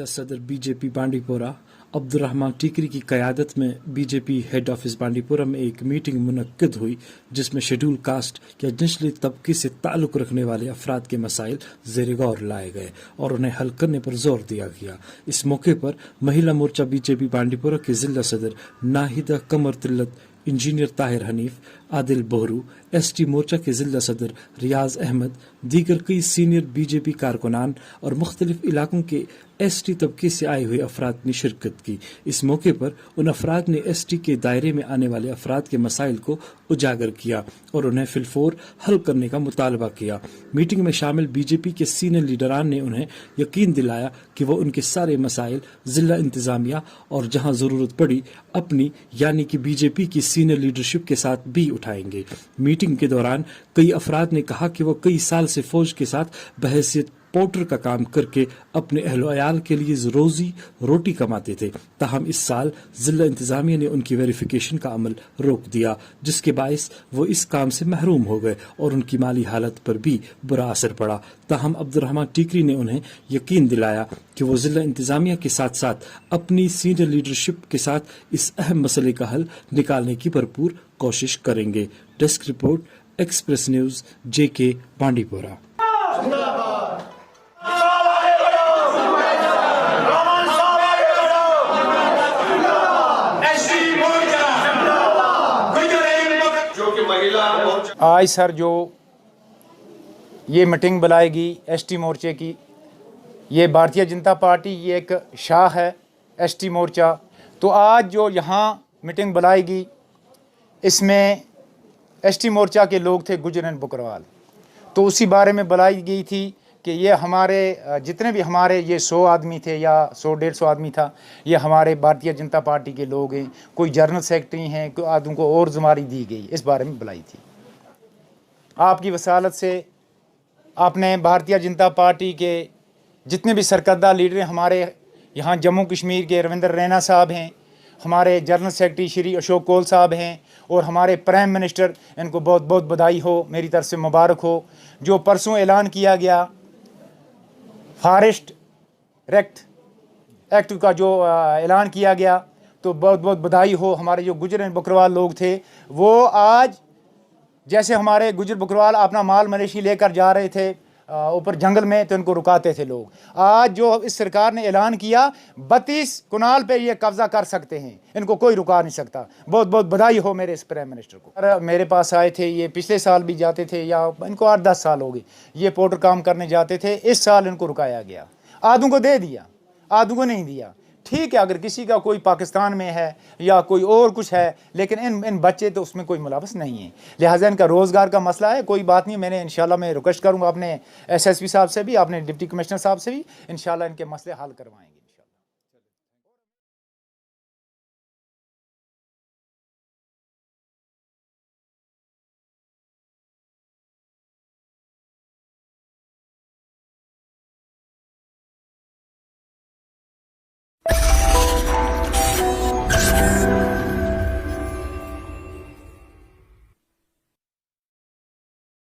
ضلع صدر be J پی بانڈی پورہ عبدالرحمان ٹیکری کی قیادت میں B J P head office Bandipora میں ایک میٹنگ منعقد ہوئی جس میں شیڈول کاسٹ یا نچلے طبقے سے تعلق رکھنے والے افراد کے مسائل زیر غور لائے گئے اور انہیں حل کرنے پر زور دیا گیا۔ اس موقع پر مہیلا مورچہ بی جے پی بانڈی پورہ کے ضلع صدر ناہیدہ قمر تلت، انجینئر طاہر حنیف، عادل بہرو، ایس ٹی مورچہ کے ضلع صدر ریاض احمد، دیگر کئی سینئر بی جے پی کارکنان اور مختلف علاقوں کے ایس ٹی طبقے سے آئے ہوئے افراد نے شرکت کی۔ اس موقع پر ان افراد نے ایس ٹی کے دائرے میں آنے والے افراد کے مسائل کو اجاگر کیا اور انہیں فی الفور حل کرنے کا مطالبہ کیا۔ میٹنگ میں شامل بی جے پی کے سینئر لیڈران نے انہیں یقین دلایا کہ وہ ان کے سارے مسائل ضلع انتظامیہ اور جہاں ضرورت پڑی اپنی یعنی کہ بی جے پی کی سینئر لیڈرشپ کے ساتھ بھی اٹھائیں گے۔ میٹنگ کے دوران کئی افراد نے کہا کہ وہ کئی سال سے فوج کے ساتھ بحیثیت پورٹر کا کام کر کے اپنے اہل و عیال کے لیے روزی روٹی کماتے تھے، تاہم اس سال ضلع انتظامیہ نے ان کی ویریفیکیشن کا عمل روک دیا جس کے باعث وہ اس کام سے محروم ہو گئے اور ان کی مالی حالت پر بھی برا اثر پڑا۔ تاہم عبدالرحمان ٹیکری نے انہیں یقین دلایا کہ وہ ضلع انتظامیہ کے ساتھ ساتھ اپنی سینئر لیڈرشپ کے ساتھ اس اہم مسئلے کا حل نکالنے کی بھرپور کوشش کریں گے۔ ڈیسک رپورٹ ایکسپریس نیوز جے کے بانڈی پورہ۔ آج سر جو یہ میٹنگ بلائے گی ایس ٹی مورچے کی، یہ بھارتیہ جنتا پارٹی یہ ایک شاخ ہے ایس ٹی مورچہ، تو آج جو یہاں میٹنگ بلائے گی اس میں ایس ٹی مورچہ کے لوگ تھے گجر اینڈ بکروال، تو اسی بارے میں بلائی گئی تھی کہ یہ ہمارے جتنے بھی ہمارے یہ 100 آدمی تھے یا 100-150 آدمی تھا، یہ ہمارے بھارتیہ جنتا پارٹی کے لوگ ہیں، کوئی جنرل سیکرٹری ہیں، کوئی آدمی کو اور ذمہ داری دی گئی، اس بارے میں بلائی تھی۔ آپ کی وصالت سے آپ نے بھارتیہ جنتا پارٹی کے جتنے بھی سرکردہ لیڈر ہیں، ہمارے یہاں جموں کشمیر کے رویندر رینا صاحب ہیں، ہمارے جنرل سیکرٹری شری اشوک کول صاحب ہیں، اور ہمارے پرائم منسٹر، ان کو بہت بہت بدائی ہو، میری طرف سے مبارک ہو۔ جو پرسوں اعلان کیا گیا فارسٹ ایکٹ کا جو اعلان کیا گیا، تو بہت بہت بدائی ہو۔ ہمارے جو گجر اینڈ بکروال لوگ تھے وہ آج جیسے ہمارے گجر بکروال اپنا مال مویشی لے کر جا رہے تھے اوپر جنگل میں تو ان کو رکاتے تھے لوگ، آج جو اس سرکار نے اعلان کیا 32 کنال پہ یہ قبضہ کر سکتے ہیں، ان کو کوئی رکا نہیں سکتا۔ بہت بہت بدائی ہو میرے اس پرائم منسٹر کو۔ میرے پاس آئے تھے، یہ پچھلے سال بھی جاتے تھے، یا ان کو 8-10 سال ہو گئے یہ پورٹر کام کرنے جاتے تھے، اس سال ان کو رکایا گیا، آدھوں کو دے دیا، آدھوں کو نہیں دیا۔ ٹھیک ہے، اگر کسی کا کوئی پاکستان میں ہے یا کوئی اور کچھ ہے، لیکن ان بچے تو اس میں کوئی ملوث نہیں ہے، لہٰذا ان کا روزگار کا مسئلہ ہے، کوئی بات نہیں۔ میں نے انشاءاللہ میں ریکویسٹ کروں گا اپنے ایس ایس پی صاحب سے بھی، اپنے ڈپٹی کمشنر صاحب سے بھی، انشاءاللہ ان کے مسئلے حل کروائیں گے۔